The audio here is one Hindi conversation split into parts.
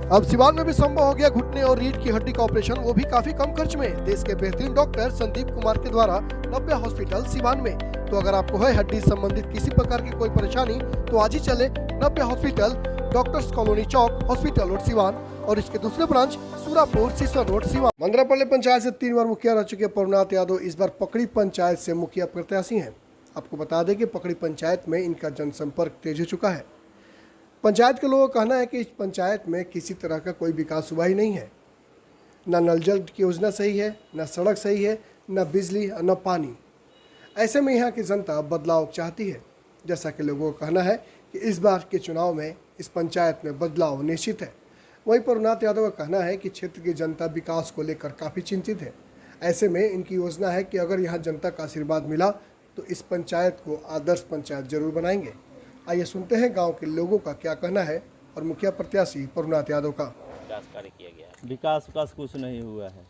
अब सिवान में भी संभव हो गया घुटने और रीढ़ की हड्डी का ऑपरेशन, वो भी काफी कम खर्च में। देश के बेहतरीन डॉक्टर संदीप कुमार के द्वारा नव्या हॉस्पिटल सिवान में। तो अगर आपको है हड्डी संबंधित किसी प्रकार की कोई परेशानी तो आज ही चले नव्या हॉस्पिटल, डॉक्टर्स कॉलोनी चौक, हॉस्पिटल रोड सिवान, और इसके दूसरे ब्रांच सूरापुर सिसवन रोड सिवान। मंदरापल्ले पंचायत से 3 बार मुखिया रह चुके प्रभुनाथ यादव इस बार पकड़ी पंचायत से मुखिया प्रत्याशी हैं। आपको बता दें कि पकड़ी पंचायत में इनका जनसंपर्क तेज हो चुका है। पंचायत के लोगों का कहना है कि इस पंचायत में किसी तरह का कोई विकास हुआ ही नहीं है। न नल जल की योजना सही है, न सड़क सही है, न बिजली, न पानी। ऐसे में यहाँ की जनता बदलाव चाहती है। जैसा कि लोगों का कहना है कि इस बार के चुनाव में इस पंचायत में बदलाव निश्चित है। वहीं प्रभुनाथ यादव का कहना है कि क्षेत्र की जनता विकास को लेकर काफ़ी चिंतित है। ऐसे में इनकी योजना है कि अगर यहाँ जनता का आशीर्वाद मिला तो इस पंचायत को आदर्श पंचायत जरूर बनाएंगे। आइए सुनते हैं गांव के लोगों का क्या कहना है और मुखिया प्रत्याशी प्रभुनाथ यादव का। विकास कार्य किया गया है। विकास कुछ नहीं हुआ है,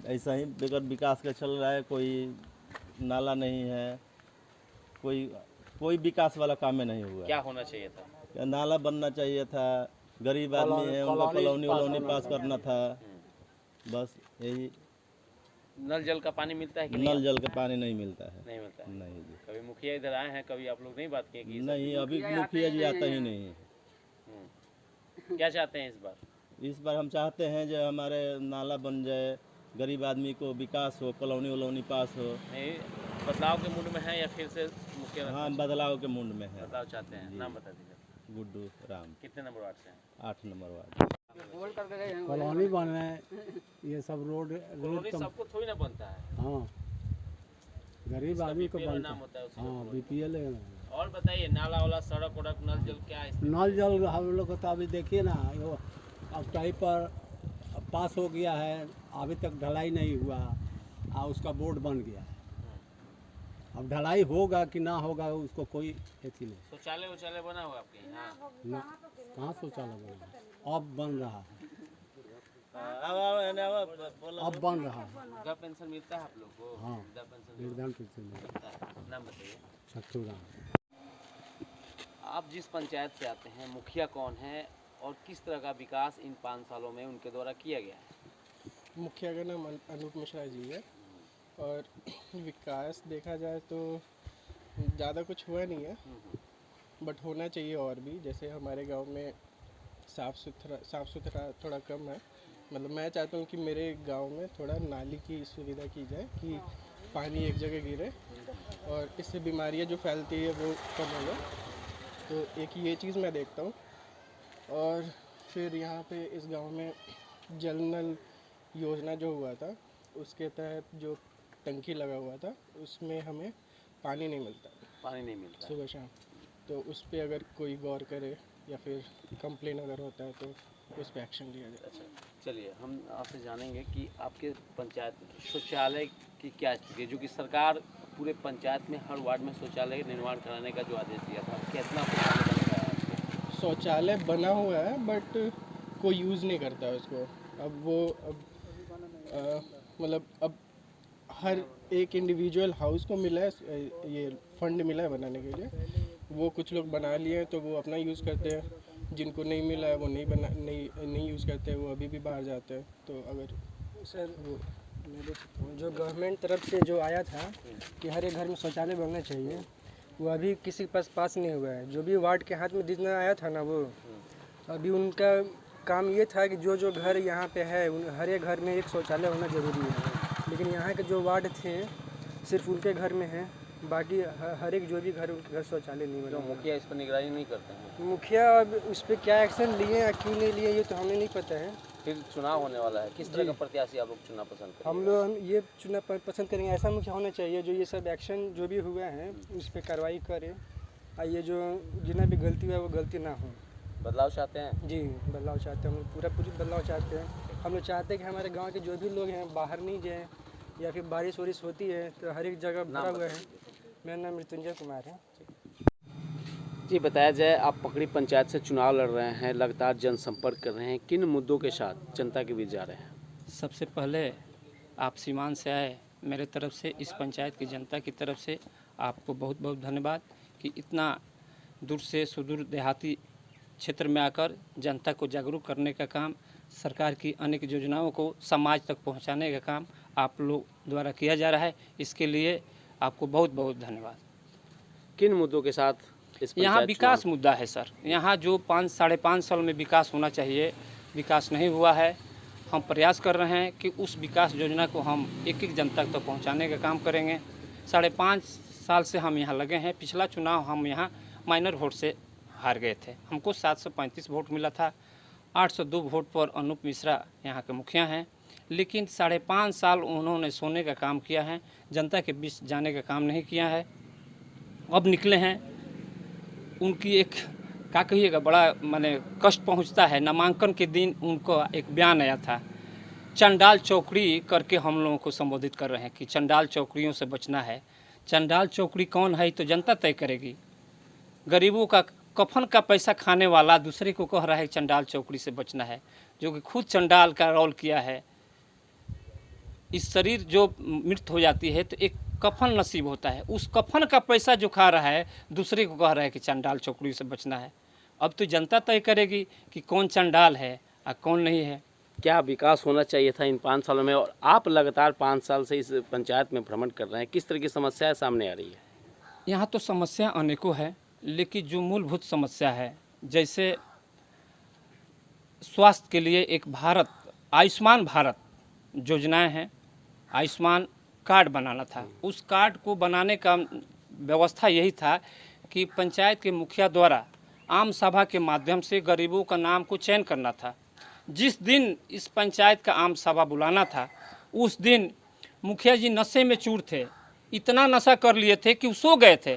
ऐसा ही बगैर विकास का चल रहा है। कोई नाला नहीं है, कोई विकास वाला काम में नहीं हुआ। क्या होना चाहिए था? नाला बनना चाहिए था, गरीब आदमी है उनको कॉलोनी पास करना था, बस यही। नल जल का पानी मिलता है कि नल जल का पानी नहीं मिलता है। नहीं मिलता है। नहीं जी, कभी मुखिया इधर आए हैं, कभी आप लोग नहीं बात किए कि नहीं, अभी मुखिया जी आता ही नहीं है। क्या चाहते हैं इस बार? इस बार हम चाहते हैं जो हमारे नाला बन जाए, गरीब आदमी को विकास हो, कॉलोनी पास हो। नहीं, बदलाव के मूड में है या फिर से मुखिया? हाँ, बदलाव के मूड में है। बदलाव चाहते हैं। नाम बता दीजिए। गुड्डू राम। कितने नंबर वार्ड से हैं? 8 नंबर वार्ड। कॉलोनी बन रहे हैं, ये सब रोड कॉलोनी सबको थोड़ी ना बनता है। हाँ, गरीब आदमी को BPL बनता नाम होता है उसका। हाँ, BPL है। और बताइए, नाला वाला, सड़क वड़क, नल जल क्या है? नल जल हम लोग को तो अभी देखिए ना, वो अब टाइप पर पास हो गया है, अभी तक ढलाई नहीं हुआ और उसका बोर्ड बन गया है। अब ढलाई होगा कि ना होगा उसको कोई एथी नहीं। शौचालय बना हुआ आपके यहाँ? ना, कहाँ शौचालय बन रहा है? अब बन रहा है, अब बन रहा है। वृद्धा पेंशन मिलता है आप लोग को? हाँ, वृद्धा पेंशन निर्धन पेंशन मिलता है। नाम बताइए। छत्तू राम। आप जिस पंचायत से आते हैं, मुखिया कौन है और किस तरह का विकास इन 5 सालों में उनके द्वारा किया गया है? मुखिया का नाम अनूप मिश्रा जी है और विकास देखा जाए तो ज़्यादा कुछ हुआ नहीं है, बट होना चाहिए और भी। जैसे हमारे गांव में साफ़ सुथरा थोड़ा कम है। मतलब मैं चाहता हूँ कि मेरे गांव में थोड़ा नाली की सुविधा की जाए कि पानी एक जगह गिरे और इससे बीमारियाँ जो फैलती है वो कम हो जाए। तो एक ये चीज़ मैं देखता हूँ। और फिर यहाँ पे इस गांव में जल नल योजना जो हुआ था, उसके तहत जो टंकी लगा हुआ था उसमें हमें पानी नहीं मिलता सुबह शाम। तो उस पर अगर कोई गौर करे या फिर कंप्लेन अगर होता है तो उस पर एक्शन लिया जाए। अच्छा, चलिए हम आपसे जानेंगे कि आपके पंचायत में शौचालय की क्या स्थिति है, जो कि सरकार पूरे पंचायत में हर वार्ड में शौचालय निर्माण कराने का जो आदेश दिया था, कितना शौचालय बन रहा है? शौचालय बना हुआ है बट कोई यूज़ नहीं करता है उसको। मतलब अब हर एक इंडिविजुअल हाउस को मिला है, ये फंड मिला है बनाने के लिए। वो कुछ लोग बना लिए हैं तो वो अपना यूज़ करते हैं, जिनको नहीं मिला है वो नहीं यूज़ करते हैं, वो अभी भी बाहर जाते हैं। तो अगर सर वो जो गवर्नमेंट तरफ से जो आया था कि हर एक घर में शौचालय बनना चाहिए, वो अभी किसी के पास नहीं हुआ है। जो भी वार्ड के हाथ में जितना आया था ना, वो अभी उनका काम ये था कि जो घर यहाँ पे है हर एक घर में एक शौचालय होना ज़रूरी है। लेकिन यहाँ के जो वार्ड थे सिर्फ उनके घर में है, बाकी हर एक जो भी घर उनके घर शौचालय नहीं बना। मुखिया इस पर निगरानी नहीं करते हैं? मुखिया अब उस पर क्या एक्शन लिए या क्यों नहीं लिए ये तो हमें नहीं पता है। फिर चुनाव होने वाला है, किस तरह का प्रत्याशी आप लोग चुनाव पसंद करेंगे? हम ये चुनाव पसंद करेंगे, ऐसा मुखिया होना चाहिए जो ये सब एक्शन जो भी हुआ है उस पर कार्रवाई करे और ये जो जितना भी गलती हुआ है वो गलती ना हो। बदलाव चाहते हैं? जी, बदलाव चाहते हैं हम लोग, पूरी बदलाव चाहते हैं। हम लोग चाहते हैं कि हमारे गांव के जो भी लोग हैं बाहर नहीं जाएं, या फिर बारिश वारिश होती है तो हर एक जगह भरा हुआ है। मेरा नाम मृत्युंजय कुमार है। जी, बताया जाए, आप पकड़ी पंचायत से चुनाव लड़ रहे हैं, लगातार जनसंपर्क कर रहे हैं, किन मुद्दों के साथ जनता के बीच जा रहे हैं? सबसे पहले आप सीमान से आए, मेरे तरफ से इस पंचायत की जनता की तरफ से आपको बहुत बहुत धन्यवाद कि इतना दूर से सुदूर देहाती क्षेत्र में आकर जनता को जागरूक करने का काम, सरकार की अनेक योजनाओं को समाज तक पहुंचाने का काम आप लोग द्वारा किया जा रहा है। इसके लिए आपको बहुत बहुत धन्यवाद। किन मुद्दों के साथ इस यहाँ पंचायत विकास चुनाव- मुद्दा है सर। यहाँ जो 5-5.5 साल में विकास होना चाहिए, विकास नहीं हुआ है। हम प्रयास कर रहे हैं कि उस विकास योजना को हम एक एक जनता तक पहुँचाने का काम करेंगे। 5.5 साल से हम यहाँ लगे हैं। पिछला चुनाव हम यहाँ माइनर वोट से हार गए थे। हमको 735 वोट मिला था। 802 वोट पर अनूप मिश्रा यहाँ के मुखिया हैं, लेकिन 5.5 साल उन्होंने सोने का काम किया है, जनता के बीच जाने का काम नहीं किया है। अब निकले हैं, उनकी एक क्या कहिएगा, बड़ा माने कष्ट पहुंचता है। नामांकन के दिन उनको एक बयान आया था, चंडाल चौकड़ी करके हम लोगों को संबोधित कर रहे हैं कि चंडाल चौकड़ियों से बचना है। चंडाल चौकड़ी कौन है तो जनता तय करेगी। गरीबों का कफन का पैसा खाने वाला दूसरे को कह रहा है चंडाल चौकड़ी से बचना है, जो कि खुद चंडाल का रोल किया है। इस शरीर जो मृत हो जाती है तो एक कफन नसीब होता है, उस कफन का पैसा जो खा रहा है दूसरे को कह रहा है कि चंडाल चौकड़ी से बचना है। अब तो जनता तय करेगी कि कौन चंडाल है और कौन नहीं है। क्या विकास होना चाहिए था इन 5 सालों में? और आप लगातार 5 साल से इस पंचायत में भ्रमण कर रहे हैं, किस तरह की समस्याएं सामने आ रही है? यहाँ तो समस्या अनेकों है, लेकिन जो मूलभूत समस्या है, जैसे स्वास्थ्य के लिए एक भारत, आयुष्मान भारत योजनाएं हैं। आयुष्मान कार्ड बनाना था, उस कार्ड को बनाने का व्यवस्था यही था कि पंचायत के मुखिया द्वारा आम सभा के माध्यम से गरीबों का नाम को चयन करना था। जिस दिन इस पंचायत का आम सभा बुलाना था, उस दिन मुखिया जी नशे में चूर थे, इतना नशा कर लिए थे कि वो सो गए थे।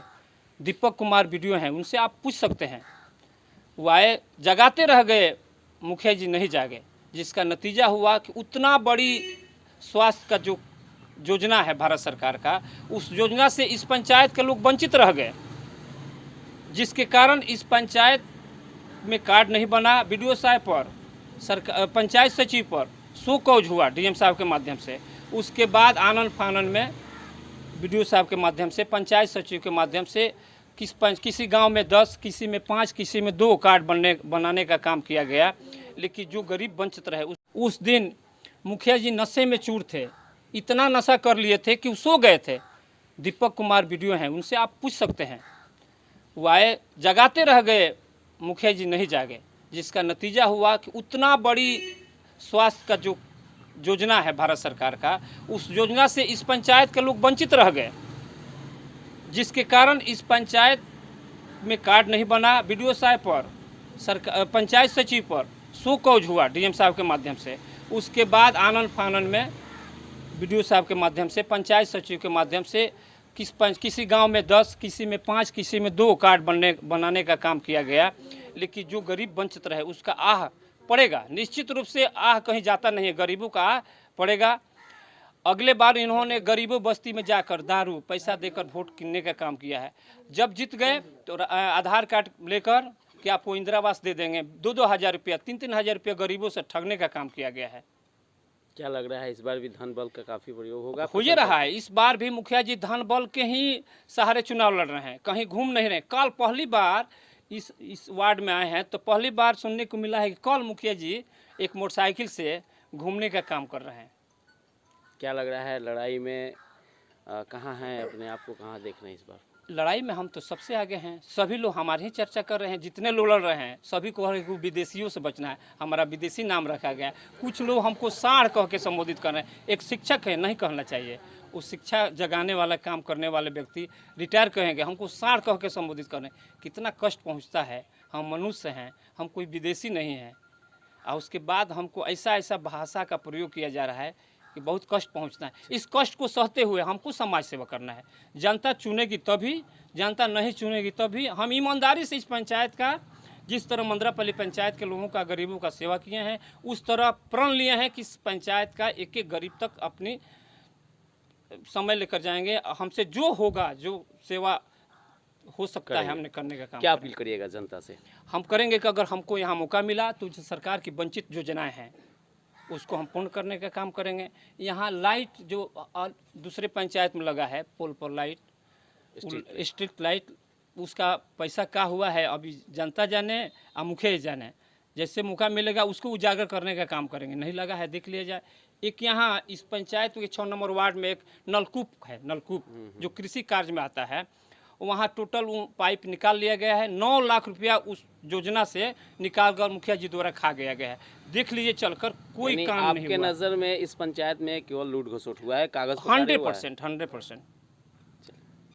दीपक कुमार वीडियो हैं, उनसे आप पूछ सकते हैं। वो आए, जगाते रह गए, मुखिया जी नहीं जागे, जिसका नतीजा हुआ कि उतना बड़ी स्वास्थ्य का जो योजना है भारत सरकार का, उस योजना से इस पंचायत के लोग वंचित रह गए, जिसके कारण इस पंचायत में कार्ड नहीं बना। वीडियो साहब पर, सरकार, पंचायत सचिव पर सो कॉज हुआ डीएम साहब के माध्यम से। उसके बाद आनन फानन में वीडियो साहब के माध्यम से, पंचायत सचिव के माध्यम से किसी गांव में 10, किसी में 5, किसी में 2 कार्ड बनाने का काम किया गया। लेकिन जो गरीब वंचित रहे, उस दिन मुखिया जी नशे में चूर थे, इतना नशा कर लिए थे कि वो सो गए थे। दीपक कुमार वीडियो हैं, उनसे आप पूछ सकते हैं। वो आए, जगाते रह गए, मुखिया जी नहीं जागे, जिसका नतीजा हुआ कि उतना बड़ी स्वास्थ्य का जो योजना है भारत सरकार का, उस योजना से इस पंचायत के लोग वंचित रह गए, जिसके कारण इस पंचायत में कार्ड नहीं बना। वीडियो साहब पर, सरकार, पंचायत सचिव पर सो कॉज हुआ डीएम साहब के माध्यम से। उसके बाद आनन फानन में वीडियो साहब के माध्यम से, पंचायत सचिव के माध्यम से किसी गांव में 10, किसी में 5, किसी में 2 कार्ड बनाने का काम किया गया। लेकिन जो गरीब वंचित रहे, उसका आह पड़ेगा, निश्चित रूप से आह कहीं जाता नहीं है, गरीबों का आह पड़ेगा। अगले बार इन्होंने गरीबों बस्ती में जाकर दारू पैसा देकर वोट किनने का काम किया है। जब जीत गए तो आधार कार्ड लेकर कि आपको इंदिरा आवास दे देंगे, 2-2 हज़ार रुपया, 3-3 हज़ार रुपया गरीबों से ठगने का काम किया गया है। क्या लग रहा है इस बार भी धन बल का काफ़ी प्रयोग होगा? हो ही रहा है, इस बार भी मुखिया जी धन बल के ही सहारे चुनाव लड़ रहे हैं, कहीं घूम नहीं रहे। कल पहली बार इस वार्ड में आए हैं तो पहली बार सुनने को मिला है कि कल मुखिया जी एक मोटरसाइकिल से घूमने का काम कर रहे हैं। क्या लग रहा है लड़ाई में कहाँ हैं, अपने आप को कहाँ देख रहे हैं इस बार? लड़ाई में हम तो सबसे आगे हैं, सभी लोग हमारी ही चर्चा कर रहे हैं। जितने लोग लड़ रहे हैं सभी को विदेशियों से बचना है, हमारा विदेशी नाम रखा गया है। कुछ लोग हमको साढ़ कह के संबोधित कर रहे हैं। एक शिक्षक है, नहीं कहना चाहिए, उस शिक्षा जगाने वाला काम करने वाले व्यक्ति रिटायर कहेंगे, हमको साढ़ कह के संबोधित कर रहे हैं। कितना कष्ट पहुँचता है। हम मनुष्य हैं, हम कोई विदेशी नहीं हैं। और उसके बाद हमको ऐसा भाषा का प्रयोग किया जा रहा है कि बहुत कष्ट पहुंचना है। इस कष्ट को सहते हुए हमको समाज सेवा करना है। जनता चुनेगी तभी, जनता नहीं चुनेगी तभी। हम ईमानदारी से इस पंचायत का, जिस तरह मंदरापल्ली पंचायत के लोगों का, गरीबों का सेवा किए हैं, उस तरह प्रण लिए हैं कि इस पंचायत का एक एक गरीब तक अपनी समय लेकर जाएंगे। हमसे जो होगा, जो सेवा हो सकता है, हमने करने का काम। क्या अपील करिएगा जनता से? हम करेंगे कि अगर हमको यहाँ मौका मिला तो जो सरकार की वंचित योजनाएं हैं उसको हम पूर्ण करने का काम करेंगे। यहाँ लाइट जो दूसरे पंचायत में लगा है, पोल पर लाइट, स्ट्रीट लाइट उसका पैसा क्या हुआ है अभी जनता जाने और मुखिया जाने। जैसे मौका मिलेगा उसको उजागर करने का काम करेंगे, नहीं लगा है देख लिया जाए। एक यहाँ इस पंचायत के 6 नंबर वार्ड में एक नलकूप है, नलकूप जो कृषि कार्य में आता है, वहाँ टोटल वो पाइप निकाल लिया गया है। 9 लाख रुपया उस योजना से निकाल कर मुखिया जी द्वारा खा गया गया है। देख लीजिए चलकर कोई काम नहीं आपके हुआ। नज़र में इस पंचायत में केवल लूट घसोट हुआ है, कागज 100%।